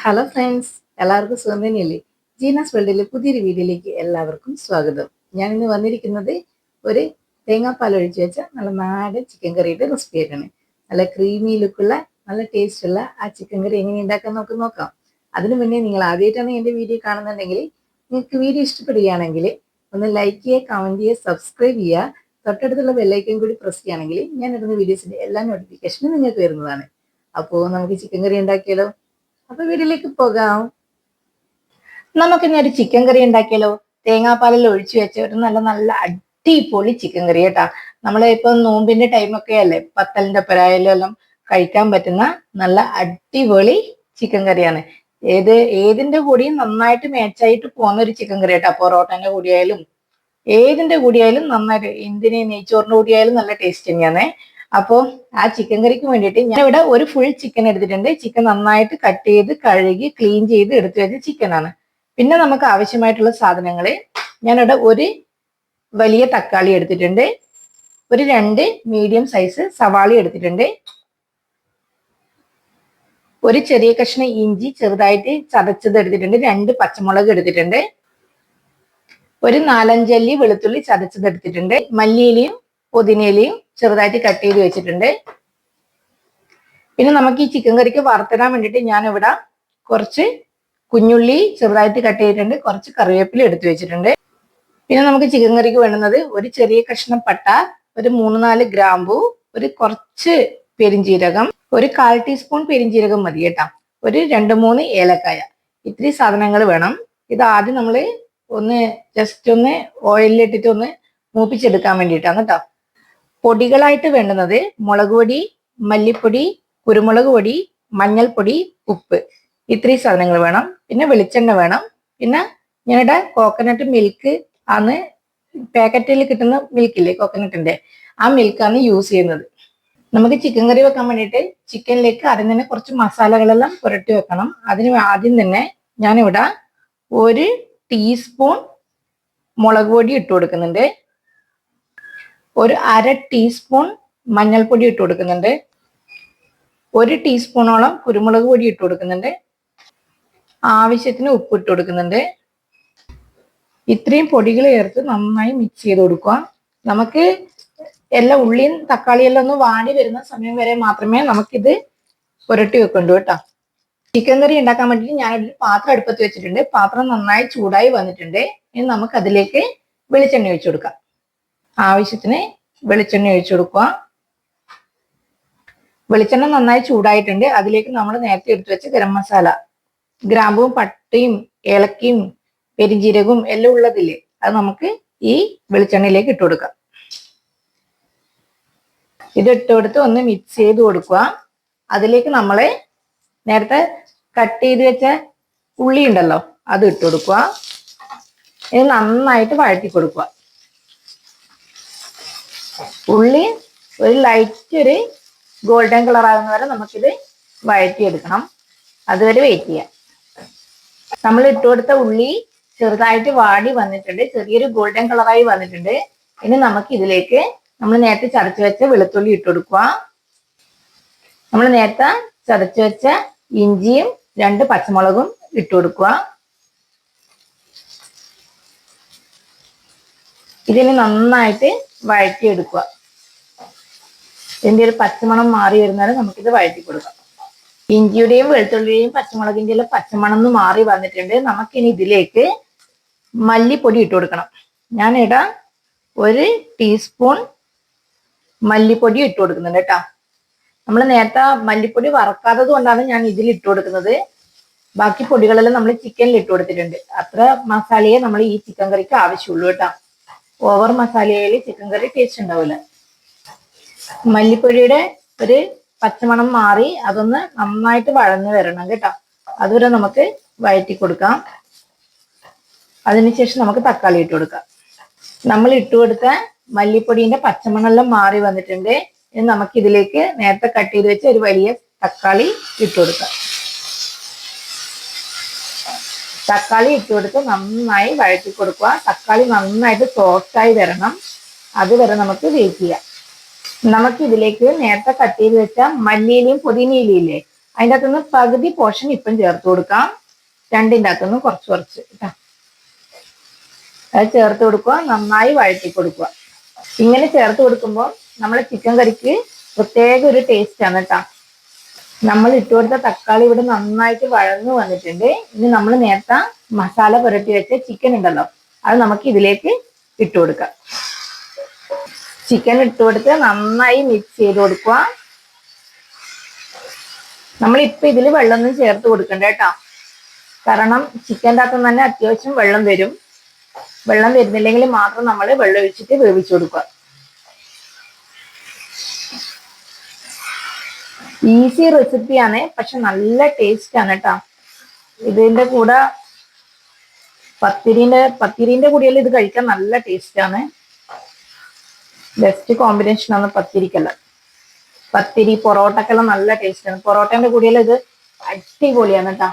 Hello friends, എല്ലാവർക്കും സുഖം തന്നെയല്ലേ? ജീനാസ് വേൾഡിലെ പുതിയൊരു വീഡിയോയിലേക്ക് എല്ലാവർക്കും സ്വാഗതം. ഞാൻ ഇന്ന് വന്നിരിക്കുന്നത് ഒരു തേങ്ങാപ്പാൽ ഒഴിച്ച് വെച്ച നല്ല നാടൻ ചിക്കൻ കറിയുടെ റെസിപ്പി ആയിട്ടാണ്. നല്ല ക്രീമി ലുക്കുള്ള നല്ല ടേസ്റ്റുള്ള ആ ചിക്കൻ കറി എങ്ങനെ ഉണ്ടാക്കാൻ നമുക്ക് നോക്കാം. അതിനു മുന്നേ നിങ്ങൾ ആദ്യമായിട്ടാണ് എൻ്റെ വീഡിയോ കാണുന്നുണ്ടെങ്കിൽ നിങ്ങൾക്ക് വീഡിയോ ഇഷ്ടപ്പെടുകയാണെങ്കിൽ ഒന്ന് ലൈക്ക് ചെയ്യുക, കമൻറ്റ് ചെയ്യുക, സബ്സ്ക്രൈബ് ചെയ്യുക. തൊട്ടടുത്തുള്ള ബെല്ലൈക്കൻ കൂടി പ്രസ് ചെയ്യുകയാണെങ്കിൽ ഞാൻ ഇടുന്ന വീഡിയോസിൻ്റെ എല്ലാ നോട്ടിഫിക്കേഷനും നിങ്ങൾക്ക് വരുന്നതാണ്. അപ്പോൾ നമുക്ക് ചിക്കൻ കറി ഉണ്ടാക്കിയാലോ? അപ്പൊ വീട്ടിലേക്ക് പോകാം. നമുക്കിന്ന് ഒരു ചിക്കൻ കറി ഉണ്ടാക്കിയാലോ? തേങ്ങാപ്പാലിൽ ഒഴിച്ചു വെച്ച ഒരു നല്ല നല്ല അടിപൊളി ചിക്കൻ കറി കേട്ടാ. ഇപ്പൊ നോമ്പിന്റെ ടൈമൊക്കെ അല്ലേ, പത്തലിന്റെ ഒപ്പരായാലും എല്ലാം കഴിക്കാൻ പറ്റുന്ന നല്ല അടിപൊളി ചിക്കൻ കറിയാണ്. ഏതിന്റെ കൂടിയും നന്നായിട്ട് മാച്ചായിട്ട് പോകുന്ന ഒരു ചിക്കൻ കറി കേട്ടാ. പൊറോട്ടന്റെ കൂടിയായാലും ഏതിന്റെ കൂടിയായാലും നന്നായിട്ട്, നെയ്ച്ചോറിന്റെ കൂടിയായാലും നല്ല ടേസ്റ്റ് തന്നെയാണ്. അപ്പോൾ ആ ചിക്കൻ കറിക്ക് വേണ്ടിയിട്ട് ഞാൻ ഇവിടെ ഒരു ഫുൾ ചിക്കൻ എടുത്തിട്ടുണ്ട്. ചിക്കൻ നന്നായിട്ട് കട്ട് ചെയ്ത് കഴുകി ക്ലീൻ ചെയ്ത് എടുത്തു വെച്ച ചിക്കനാണ്. പിന്നെ നമുക്ക് ആവശ്യമായിട്ടുള്ള സാധനങ്ങള്, ഞാനിവിടെ ഒരു വലിയ തക്കാളി എടുത്തിട്ടുണ്ട്, ഒരു 2 മീഡിയം സൈസ് സവാള എടുത്തിട്ടുണ്ട്, ഒരു ചെറിയ കഷ്ണം ഇഞ്ചി ചെറുതായിട്ട് ചതച്ചത് എടുത്തിട്ടുണ്ട്, 2 പച്ചമുളക് എടുത്തിട്ടുണ്ട്, ഒരു 4-5 അല്ലി വെളുത്തുള്ളി ചതച്ചത് എടുത്തിട്ടുണ്ട്, മല്ലിയിലയും പുതിനയിലയും ചെറുതായിട്ട് കട്ട് ചെയ്ത് വെച്ചിട്ടുണ്ട്. പിന്നെ നമുക്ക് ഈ ചിക്കൻ കറിക്ക് വറുത്തിടാൻ വേണ്ടിയിട്ട് ഞാനിവിടെ കുറച്ച് കുഞ്ഞുള്ളി ചെറുതായിട്ട് കട്ട് ചെയ്തിട്ടുണ്ട്, കുറച്ച് കറിവേപ്പില എടുത്തു വെച്ചിട്ടുണ്ട്. പിന്നെ നമുക്ക് ചിക്കൻ കറിക്ക് വേണ്ടുന്നത് ഒരു ചെറിയ കഷ്ണം പട്ട, ഒരു 3-4 ഗ്രാമ്പു, ഒരു കുറച്ച് പെരിഞ്ജീരകം, ഒരു 1/4 ടീസ്പൂൺ പെരിഞ്ജീരകം മതി കേട്ടാ, ഒരു 2-3 ഏലക്കായ. ഇത്രയും സാധനങ്ങൾ വേണം. ഇത് ആദ്യം നമ്മൾ ജസ്റ്റ് ഒന്ന് ഓയിലിട്ടിട്ട് ഒന്ന് മൂപ്പിച്ചെടുക്കാൻ വേണ്ടിയിട്ടാണ് കേട്ടോ. പൊടികളായിട്ട് വേണ്ടുന്നത് മുളക് പൊടി, മല്ലിപ്പൊടി, കുരുമുളക് പൊടി, മഞ്ഞൾപ്പൊടി, ഉപ്പ്, ഇത്രയും സാധനങ്ങൾ വേണം. പിന്നെ വെളിച്ചെണ്ണ വേണം. പിന്നെ ഞാനിവിടെ കോക്കനട്ട് മിൽക്ക് ആണ്, പാക്കറ്റിൽ കിട്ടുന്ന മിൽക്കില്ലേ കോക്കനട്ടിന്റെ, ആ മിൽക്കാണ് യൂസ് ചെയ്യുന്നത്. നമുക്ക് ചിക്കൻ കറി വെക്കാൻ വേണ്ടിയിട്ട് ചിക്കനിലേക്ക് ആദ്യം തന്നെ കുറച്ച് മസാലകളെല്ലാം പുരട്ടി വെക്കണം. അതിന് ആദ്യം തന്നെ ഞാനിവിടെ 1 ടീസ്പൂൺ മുളക് പൊടി ഇട്ട് കൊടുക്കുന്നുണ്ട്, ഒരു 1/2 ടീസ്പൂൺ മഞ്ഞൾപ്പൊടി ഇട്ട് കൊടുക്കുന്നുണ്ട്, 1 ടീസ്പൂണോളം കുരുമുളക് പൊടി ഇട്ട് കൊടുക്കുന്നുണ്ട്, ആവശ്യത്തിന് ഉപ്പ് ഇട്ട് കൊടുക്കുന്നുണ്ട്. ഇത്രയും പൊടികൾ ചേർത്ത് നന്നായി മിക്സ് ചെയ്ത് കൊടുക്കുക. നമുക്ക് എല്ലാ ഉള്ളിയും തക്കാളിയെല്ലാം ഒന്ന് വാടി വരുന്ന സമയം വരെ മാത്രമേ നമുക്കിത് പുരട്ടി വെക്കണ്ടൂ കേട്ടോ. ചിക്കൻ കറി ഉണ്ടാക്കാൻ വേണ്ടിയിട്ട് ഞാനൊരു പാത്രം അടുപ്പത്ത് വെച്ചിട്ടുണ്ട്. പാത്രം നന്നായി ചൂടായി വന്നിട്ടുണ്ട്. ഇനി നമുക്ക് അതിലേക്ക് വെളിച്ചെണ്ണ ഒഴിച്ചു കൊടുക്കാം. ആവശ്യത്തിന് വെളിച്ചെണ്ണ ഒഴിച്ചു കൊടുക്കുക. വെളിച്ചെണ്ണ നന്നായി ചൂടായിട്ടുണ്ട്. അതിലേക്ക് നമ്മൾ നേരത്തെ എടുത്തു വെച്ച ഗരം മസാല, ഗ്രാമ്പും പട്ടയും ഏലക്കയും പെരിഞ്ജീരകവും എല്ലാം ഉള്ളതില്ലേ, അത് നമുക്ക് ഈ വെളിച്ചെണ്ണയിലേക്ക് ഇട്ട് കൊടുക്കാം. ഇത് ഇട്ട് കൊടുത്ത് ഒന്ന് മിക്സ് ചെയ്ത് കൊടുക്കുക. അതിലേക്ക് നമ്മൾ നേരത്തെ കട്ട് ചെയ്ത് വെച്ച ഉള്ളി ഉണ്ടല്ലോ, അത് ഇട്ട് കൊടുക്കുക. ഇത് നന്നായിട്ട് വഴറ്റി കൊടുക്കുക. ഉള്ളി ഒരു ലൈറ്റ് ഗോൾഡൻ കളർ ആകുന്ന വരെ നമുക്കിത് വഴറ്റിയെടുക്കണം. അതുവരെ വെയിറ്റ് ചെയ്യാം. നമ്മൾ ഇട്ട് കൊടുത്ത ഉള്ളി ചെറുതായിട്ട് വാടി വന്നിട്ടുണ്ട്, ചെറിയൊരു ഗോൾഡൻ കളറായി വന്നിട്ടുണ്ട്. ഇനി നമുക്ക് ഇതിലേക്ക് നമ്മൾ നേരത്തെ ചതച്ച് വെച്ച വെളുത്തുള്ളി ഇട്ട് കൊടുക്കുക. നമ്മൾ നേരത്തെ ചതച്ച് വെച്ച ഇഞ്ചിയും 2 പച്ചമുളകും ഇട്ട് കൊടുക്കുക. ഇതിന് നന്നായിട്ട് വഴറ്റിയെടുക്കുക. ഇതിന്റെ ഒരു പച്ചമണം മാറി വരുന്നവരെ നമുക്കിത് വഴറ്റി കൊടുക്കാം. ഇഞ്ചിയുടെയും വെളുത്തുള്ളിയുടെയും പച്ചമുളകിന്റെ എല്ലാം പച്ചമണം മാറി വന്നിട്ടുണ്ട്. നമുക്കിനി ഇതിലേക്ക് മല്ലിപ്പൊടി ഇട്ട് കൊടുക്കണം. ഞാനിവിടെ 1 ടീസ്പൂൺ മല്ലിപ്പൊടി ഇട്ട് കൊടുക്കുന്നുണ്ട് കേട്ടോ. നമ്മൾ നേരത്തെ മല്ലിപ്പൊടി വറക്കാത്തത് കൊണ്ടാണ് ഞാൻ ഇതിൽ ഇട്ട് കൊടുക്കുന്നത്. ബാക്കി പൊടികളെല്ലാം നമ്മൾ ചിക്കനിൽ ഇട്ട് കൊടുത്തിട്ടുണ്ട്. അത്ര മസാലയെ നമ്മൾ ഈ ചിക്കൻ കറിക്ക് ആവശ്യമുള്ളൂ കേട്ടോ. ഓവർ മസാലയിൽ ചിക്കൻ കറി ടേസ്റ്റ് ഉണ്ടാവില്ല. മല്ലിപ്പൊടിയുടെ ഒരു പച്ചമണം മാറി അതൊന്ന് നന്നായിട്ട് വഴന്ന് വരണം കേട്ടോ. അതുവരെ നമുക്ക് വഴറ്റി കൊടുക്കാം. അതിനുശേഷം നമുക്ക് തക്കാളി ഇട്ട് കൊടുക്കാം. നമ്മൾ ഇട്ട് കൊടുത്ത മല്ലിപ്പൊടിന്റെ പച്ചമണെല്ലാം മാറി വന്നിട്ടുണ്ട്. ഇനി നമുക്ക് ഇതിലേക്ക് നേരത്തെ കട്ട് ചെയ്ത് വെച്ച ഒരു വലിയ തക്കാളി ഇട്ട് കൊടുക്കാം. തക്കാളി ഇട്ട് കൊടുത്ത് നന്നായി വഴറ്റി കൊടുക്കുക. തക്കാളി നന്നായിട്ട് സോഫ്റ്റായി വരണം. അതുവരെ നമുക്ക് വെയിറ്റ് ചെയ്യാം. നമുക്ക് ഇതിലേക്ക് നേരത്തെ കട്ട് ചെയ്ത് വെച്ച മല്ലിയിലയും പുതിനയിലയില്ലേ, അതിൻ്റെ അകത്തുനിന്ന് പകുതി പോർഷൻ ഇപ്പം ചേർത്ത് കൊടുക്കാം. രണ്ടിൻ്റെ അകത്തുനിന്ന് കുറച്ച് കുറച്ച് കേട്ടോ. അത് ചേർത്ത് കൊടുക്കുക, നന്നായി വഴറ്റി കൊടുക്കുക. ഇങ്ങനെ ചേർത്ത് കൊടുക്കുമ്പോൾ നമ്മളെ ചിക്കൻ കറിക്ക് പ്രത്യേക ഒരു ടേസ്റ്റ് ആണ് കേട്ടോ. നമ്മൾ ഇട്ട് കൊടുത്ത തക്കാളി ഇവിടെ നന്നായിട്ട് വഴന്നു വന്നിട്ടുണ്ട്. ഇനി നമ്മൾ നേരത്തെ മസാല പുരട്ടി വെച്ച ചിക്കൻ ഉണ്ടല്ലോ, അത് നമുക്ക് ഇതിലേക്ക് ഇട്ട് കൊടുക്കാം. ചിക്കൻ ഇട്ട് കൊടുത്ത് നന്നായി മിക്സ് ചെയ്ത് കൊടുക്കുക. നമ്മളിപ്പോ ഇതിൽ വെള്ളമൊന്നും ചേർത്ത് കൊടുക്കണ്ട കേട്ടോ. കാരണം ചിക്കൻ്റെ അകത്ത് തന്നെ അത്യാവശ്യം വെള്ളം വരും. വെള്ളം വരുന്നില്ലെങ്കിൽ മാത്രം നമ്മൾ വെള്ളം ഒഴിച്ചിട്ട് വേവിച്ചു കൊടുക്കുക. ഈസി റെസിപ്പിയാണ്, പക്ഷെ നല്ല ടേസ്റ്റ് ആണ് കേട്ടോ. ഇതിന്റെ കൂടെ പത്തിരിന്റെ കൂടെയെല്ലാം ഇത് കഴിക്കാൻ നല്ല ടേസ്റ്റ് ആണ്. ബെസ്റ്റ് കോമ്പിനേഷൻ ആണ് പത്തിരിക്കെല്ലാം. പത്തിരി പൊറോട്ടക്കെല്ലാം നല്ല ടേസ്റ്റ് ആണ്. പൊറോട്ടന്റെ കൂടെയെല്ലാം ഇത് അടിപൊളിയാണ് കേട്ടോ.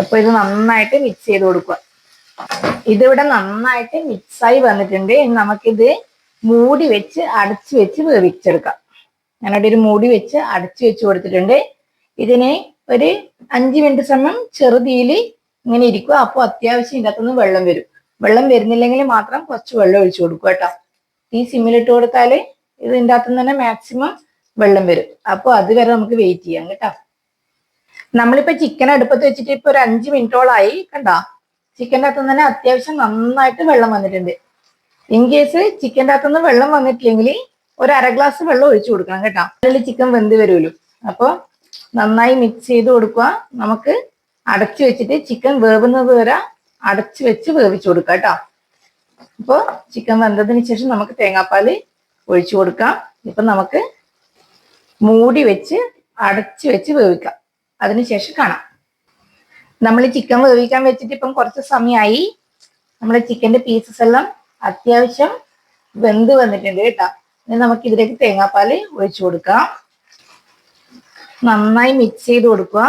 അപ്പൊ ഇത് നന്നായിട്ട് മിക്സ് ചെയ്ത് കൊടുക്കുക. ഇതിവിടെ നന്നായിട്ട് മിക്സായി വന്നിട്ടുണ്ട്. ഇനി നമുക്കിത് മൂടി വെച്ച് അടച്ചു വെച്ച് വേവിച്ചെടുക്കാം. ഞാനവിടെ ഒരു മൂടി വെച്ച് അടച്ചു വെച്ച് കൊടുത്തിട്ടുണ്ട്. ഇതിനെ ഒരു 5 മിനിറ്റ് സമയം ചെറുതീയിൽ ഇങ്ങനെ ഇരിക്കുക. അപ്പോൾ അത്യാവശ്യം ഇതിൻ്റെ അകത്തുനിന്ന് വെള്ളം വരും. വെള്ളം വരുന്നില്ലെങ്കിൽ മാത്രം കുറച്ച് വെള്ളം ഒഴിച്ചു കൊടുക്കുക കേട്ടോ. ഈ സിമ്മിലിട്ട് കൊടുത്താൽ ഇതിൻ്റെ അകത്തുനിന്ന് തന്നെ മാക്സിമം വെള്ളം വരും. അപ്പോൾ അതുവരെ നമുക്ക് വെയിറ്റ് ചെയ്യാം കേട്ടോ. നമ്മളിപ്പോ ചിക്കൻ അടുപ്പത്ത് വെച്ചിട്ട് ഇപ്പൊ ഒരു 5 മിനിറ്റോളായി കണ്ടോ. ചിക്കൻ്റെ അകത്തുനിന്ന് തന്നെ അത്യാവശ്യം നന്നായിട്ട് വെള്ളം വന്നിട്ടുണ്ട്. ഇൻ കേസ് ചിക്കൻ്റെ അകത്തുനിന്ന് വെള്ളം വന്നിട്ടില്ലെങ്കിൽ ഒരു 1/2 ഗ്ലാസ് വെള്ളം ഒഴിച്ചു കൊടുക്കണം കേട്ടോ. അതിൽ ചിക്കൻ വെന്ത് വരുമല്ലോ. അപ്പോൾ നന്നായി മിക്സ് ചെയ്ത് കൊടുക്കുക. നമുക്ക് അടച്ചു വെച്ചിട്ട് ചിക്കൻ വേവുന്നത് വരെ അടച്ചു വെച്ച് വേവിച്ചു കൊടുക്കാം കേട്ടോ. അപ്പോൾ ചിക്കൻ വെന്തതിന് ശേഷം നമുക്ക് തേങ്ങാപ്പാൽ ഒഴിച്ചു കൊടുക്കാം. ഇപ്പം നമുക്ക് മൂടി വെച്ച് അടച്ചു വെച്ച് വേവിക്കാം. അതിനുശേഷം കാണാം. നമ്മൾ ചിക്കൻ വേവിക്കാൻ വെച്ചിട്ട് ഇപ്പം കുറച്ച് സമയമായി. നമ്മുടെ ചിക്കൻ്റെ പീസസ് എല്ലാം അത്യാവശ്യം വെന്ത് വന്നിട്ടുണ്ട് കേട്ടോ. ഇനി നമുക്ക് ഇതിലേക്ക് തേങ്ങാപ്പാൽ ഒഴിച്ചു കൊടുക്കാം. നന്നായി മിക്സ് ചെയ്ത് കൊടുക്കുക.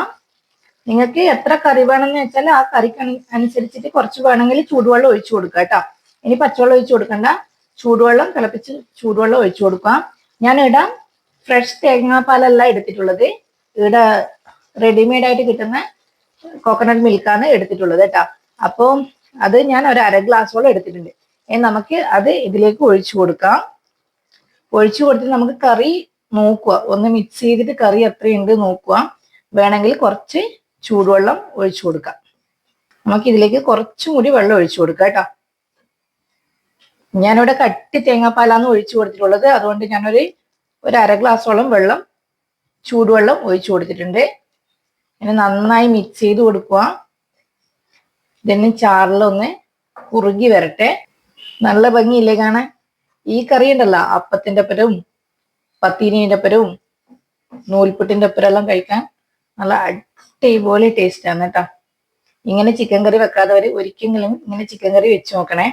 നിങ്ങൾക്ക് എത്ര കറി വേണമെന്ന് വെച്ചാൽ ആ കറിക്ക് അനുസരിച്ചിട്ട് കുറച്ച് വേണമെങ്കിൽ ചൂടുവെള്ളം ഒഴിച്ചു കൊടുക്കുക കേട്ടോ. ഇനി പച്ചവെള്ളം ഒഴിച്ചു കൊടുക്കണ്ട, ചൂടുവെള്ളം തിളപ്പിച്ച് ചൂടുവെള്ളം ഒഴിച്ചു കൊടുക്കുക. ഞാൻ ഇവിടെ ഫ്രഷ് തേങ്ങാപ്പാലല്ല എടുത്തിട്ടുള്ളത്. ഇവിടെ റെഡിമെയ്ഡ് ആയിട്ട് കിട്ടുന്ന കോക്കനട്ട് മിൽക്കാണ് എടുത്തിട്ടുള്ളത് കേട്ടോ. അപ്പോൾ അത് ഞാൻ ഒരു 1/2 ഗ്ലാസോളം എടുത്തിട്ടുണ്ട്. നമുക്ക് അത് ഇതിലേക്ക് ഒഴിച്ചു കൊടുക്കാം. ഒഴിച്ചു കൊടുത്തിട്ട് നമുക്ക് കറി നോക്കുക, ഒന്ന് മിക്സ് ചെയ്തിട്ട് കറി എത്രയുണ്ട് നോക്കുക. വേണമെങ്കിൽ കുറച്ച് ചൂടുവെള്ളം ഒഴിച്ചു കൊടുക്കാം. നമുക്ക് ഇതിലേക്ക് കുറച്ചും കൂടി വെള്ളം ഒഴിച്ചു കൊടുക്കാം കേട്ടോ. ഞാനിവിടെ കട്ടി തേങ്ങാപ്പാലാണ് ഒഴിച്ചു കൊടുത്തിട്ടുള്ളത്. അതുകൊണ്ട് ഞാനൊരു 1/2 ഗ്ലാസോളം വെള്ളം ചൂടുവെള്ളം ഒഴിച്ചു കൊടുത്തിട്ടുണ്ട്. ഇനി നന്നായി മിക്സ് ചെയ്ത് കൊടുക്കുക. ഇതിന് ചാറിലൊന്ന് കുറുകി വരട്ടെ. നല്ല ഭംഗിയില്ലേ കാണാൻ. ഈ കറി ഉണ്ടല്ലോ അപ്പത്തിൻ്റെ ഒപ്പരവും പത്തിരീൻ്റെ ഒപ്പരവും നൂൽപുട്ടിൻ്റെ ഒപ്പരം എല്ലാം കഴിക്കാൻ നല്ല അടിപൊളി ടേസ്റ്റ് ആണ് കേട്ടോ. ഇങ്ങനെ ചിക്കൻ കറി വെക്കാത്തവർ ഒരിക്കലും ഇങ്ങനെ ചിക്കൻ കറി വെച്ച് നോക്കണേ.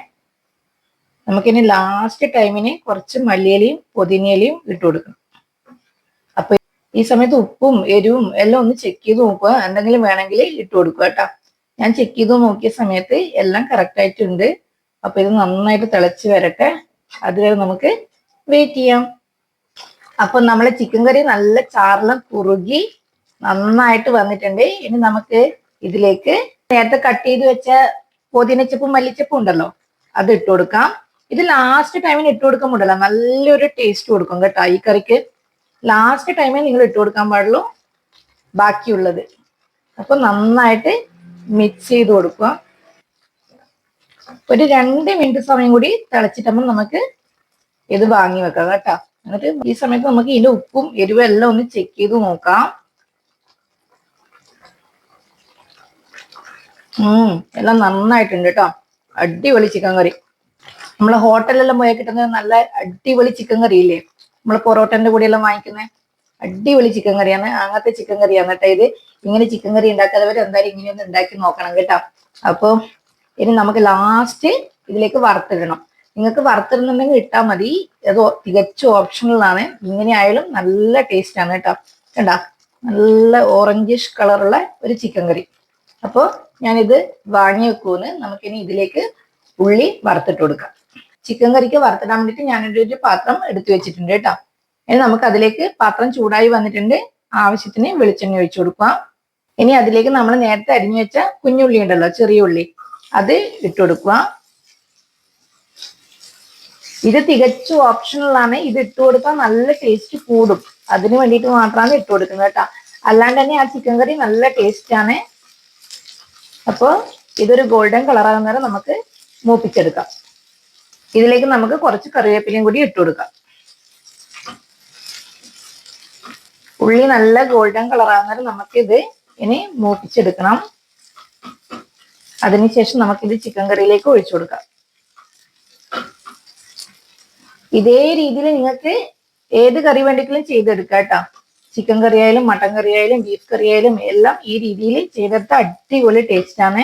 നമുക്കിനി ലാസ്റ്റ് ടൈമിന് കുറച്ച് മല്ലിയിലയും പുതിനയിലയും ഇട്ട് കൊടുക്കണം. അപ്പൊ ഈ സമയത്ത് ഉപ്പും എരിവും എല്ലാം ഒന്ന് ചെക്ക് ചെയ്ത് നോക്കുക. എന്തെങ്കിലും വേണമെങ്കിൽ ഇട്ട് കൊടുക്കുക കേട്ടോ. ഞാൻ ചെക്ക് ചെയ്ത് നോക്കിയ സമയത്ത് എല്ലാം കറക്റ്റ് ആയിട്ടുണ്ട്. അപ്പൊ ഇത് നന്നായിട്ട് തിളച്ച് വരട്ടെ. അതുവരെ നമുക്ക് വെയിറ്റ് ചെയ്യാം. അപ്പൊ നമ്മളെ ചിക്കൻ കറി നല്ല ചാറിലും കുറുകി നന്നായിട്ട് വന്നിട്ടുണ്ട്. ഇനി നമുക്ക് ഇതിലേക്ക് നേരത്തെ കട്ട് ചെയ്ത് വെച്ച പുതിനച്ചപ്പും മല്ലിച്ചപ്പും ഉണ്ടല്ലോ, അത് ഇട്ട് കൊടുക്കാം. ഇത് ലാസ്റ്റ് ടൈമിന് ഇട്ട് കൊടുക്കുമ്പോണ്ടല്ലോ നല്ലൊരു ടേസ്റ്റ് കൊടുക്കും കേട്ടോ. ഈ കറിക്ക് ലാസ്റ്റ് ടൈമിൽ നിങ്ങൾ ഇട്ട് കൊടുക്കാൻ പാടുള്ളൂ ബാക്കിയുള്ളത്. അപ്പൊ നന്നായിട്ട് മിക്സ് ചെയ്ത് കൊടുക്കുക. ഒരു 2 മിനിറ്റ് സമയം കൂടി തിളച്ചിട്ടുമ്പോൾ നമുക്ക് ഇത് വാങ്ങി വെക്കാം കേട്ടോ. എന്നിട്ട് ഈ സമയത്ത് നമുക്ക് ഇതിന്റെ ഉപ്പും എരിവും എല്ലാം ഒന്ന് ചെക്ക് ചെയ്ത് നോക്കാം. എല്ലാം നന്നായിട്ടുണ്ട് കേട്ടോ. അടിപൊളി ചിക്കൻ കറി. നമ്മളെ ഹോട്ടലിലെല്ലാം പോയാൽ കിട്ടുന്ന നല്ല അടിപൊളി ചിക്കൻ കറി ഇല്ലേ, നമ്മൾ പൊറോട്ടന്റെ കൂടെയെല്ലാം വാങ്ങിക്കുന്ന അടിപൊളി ചിക്കൻ കറിയാണ്. അങ്ങനത്തെ ചിക്കൻ കറിയാണ് കേട്ടോ ഇത്. ഇങ്ങനെ ചിക്കൻ കറി ഉണ്ടാക്കാത്തവർ എന്തായാലും ഇങ്ങനെയൊന്ന് ഉണ്ടാക്കി നോക്കണം കേട്ടോ. അപ്പോൾ ഇനി നമുക്ക് ലാസ്റ്റ് ഇതിലേക്ക് വറുത്തിടണം. നിങ്ങൾക്ക് വറുത്തിടുന്നുണ്ടെങ്കിൽ ഇട്ടാൽ മതി. അത് തികച്ചും ഓപ്ഷണലാണ്. ഇങ്ങനെ ആയാലും നല്ല ടേസ്റ്റ് ആണ് കേട്ടോ. കണ്ടാ നല്ല ഓറഞ്ചിഷ് കളറുള്ള ഒരു ചിക്കൻ കറി. അപ്പോൾ ഞാനിത് വാങ്ങി വെക്കൂന്ന്. നമുക്കിനി ഇതിലേക്ക് ഉള്ളി വറുത്തിട്ട് കൊടുക്കാം. ചിക്കൻ കറിക്ക് വറുത്തിടാൻ വേണ്ടിയിട്ട് ഞാനൊരു പാത്രം എടുത്തു വെച്ചിട്ടുണ്ട് കേട്ടോ. ഇനി നമുക്ക് അതിലേക്ക് പാത്രം ചൂടായി വന്നിട്ടുണ്ട്. ആവശ്യത്തിന് വെളിച്ചെണ്ണ ഒഴിച്ചു കൊടുക്കുക. ഇനി അതിലേക്ക് നമ്മൾ നേരത്തെ അരിഞ്ഞു വെച്ച കുഞ്ഞുള്ളി ഉണ്ടല്ലോ, ചെറിയ ഉള്ളി, അത് ഇട്ട് കൊടുക്കുക. ഇത് തികച്ചും ഓപ്ഷണൽ ആണ്. ഇത് ഇട്ട് കൊടുത്താൽ നല്ല ടേസ്റ്റ് കൂടും. അതിന് വേണ്ടിയിട്ട് മാത്രമാണ് ഇട്ട് കൊടുക്കുന്നത് കേട്ടോ. അല്ലാണ്ട് തന്നെ ആ ചിക്കൻ കറി നല്ല ടേസ്റ്റ് ആണ്. അപ്പോൾ ഇതൊരു ഗോൾഡൻ കളറാകുന്ന നേരം നമുക്ക് മൂപ്പിച്ചെടുക്കാം. ഇതിലേക്ക് നമുക്ക് കുറച്ച് കറിവേപ്പിലയും കൂടി ഇട്ട് കൊടുക്കാം. ഉള്ളി നല്ല ഗോൾഡൻ കളറാകുന്ന നേരം നമുക്കിത് ഇനി മൂപ്പിച്ചെടുക്കണം. അതിനുശേഷം നമുക്കിത് ചിക്കൻ കറിയിലേക്ക് ഒഴിച്ചു കൊടുക്കാം. ഇതേ രീതിയിൽ നിങ്ങൾക്ക് ഏത് കറി വേണ്ടെങ്കിലും ചെയ്തെടുക്കാം കേട്ടോ. ചിക്കൻ കറി ആയാലും മട്ടൻ കറി ആയാലും ബീഫ് കറി ആയാലും എല്ലാം ഈ രീതിയിൽ ചെയ്തെടുത്ത അടിപൊളി ടേസ്റ്റ് ആണ്.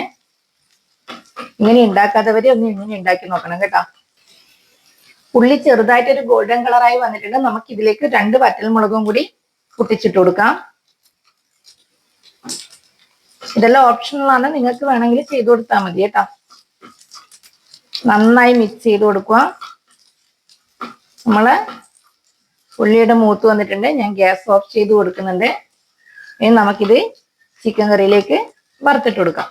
ഇങ്ങനെ ഉണ്ടാക്കാത്തവരെ ഒന്ന് ഇങ്ങനെ ഉണ്ടാക്കി നോക്കണം കേട്ടോ. ഉള്ളി ചെറുതായിട്ടൊരു ഗോൾഡൻ കളറായി വന്നിട്ടുണ്ട്. നമുക്ക് ഇതിലേക്ക് 2 വറ്റൽമുളകും കൂടി പൊട്ടിച്ചിട്ട് കൊടുക്കാം. ഇതെല്ലാം ഓപ്ഷണൽ ആണ്. നിങ്ങൾക്ക് വേണമെങ്കിൽ ചെയ്ത് കൊടുത്താൽ മതി കേട്ടോ. നന്നായി മിക്സ് ചെയ്ത് കൊടുക്കുക. നമ്മള് ഉള്ളിയുടെ മൂത്ത് വന്നിട്ടുണ്ട്. ഞാൻ ഗ്യാസ് ഓഫ് ചെയ്ത് കൊടുക്കുന്നുണ്ട്. ഇനി നമുക്കിത് ചിക്കൻ കറിയിലേക്ക് വറുത്തിട്ട് കൊടുക്കാം.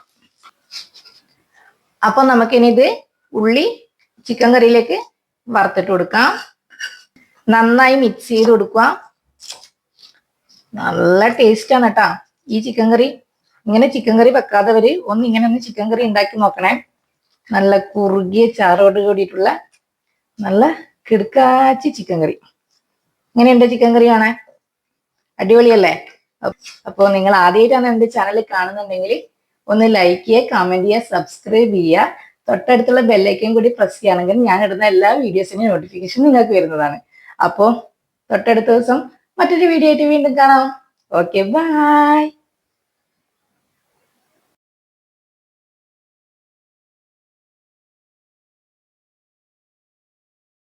അപ്പൊ നമുക്കിനി ഇത് ഉള്ളി ചിക്കൻ കറിയിലേക്ക് വറുത്തിട്ട് കൊടുക്കാം. നന്നായി മിക്സ് ചെയ്ത് കൊടുക്കുക. നല്ല ടേസ്റ്റ് ആണ് കേട്ടാ ഈ ചിക്കൻ കറി. ഇങ്ങനെ ചിക്കൻ കറി വെക്കാത്തവര് ഇങ്ങനെ ഒന്ന് ചിക്കൻ കറി ഉണ്ടാക്കി നോക്കണേ. നല്ല കുറുകിയ ചാറോട് കൂടിയിട്ടുള്ള നല്ല കിടുക്കാച്ചി ചിക്കൻ കറി. ഇങ്ങനെയുണ്ട് ചിക്കൻ കറി കാണാൻ? അടിപൊളിയല്ലേ? അപ്പോൾ നിങ്ങൾ ആദ്യമായിട്ടാണ് എൻ്റെ ചാനൽ കാണുന്നുണ്ടെങ്കിൽ ഒന്ന് ലൈക്ക് ചെയ്യുക, കമന്റ് ചെയ്യുക, സബ്സ്ക്രൈബ് ചെയ്യുക. തൊട്ടടുത്തുള്ള ബെല്ലൈക്കൻ കൂടി പ്രസ് ചെയ്യുകയാണെങ്കിൽ ഞാൻ ഇടുന്ന എല്ലാ വീഡിയോസിനും നോട്ടിഫിക്കേഷൻ നിങ്ങൾക്ക് വരുന്നതാണ്. അപ്പോൾ തൊട്ടടുത്ത ദിവസം മറ്റൊരു വീഡിയോ ആയിട്ട് വീണ്ടും കാണാം. Okay, by.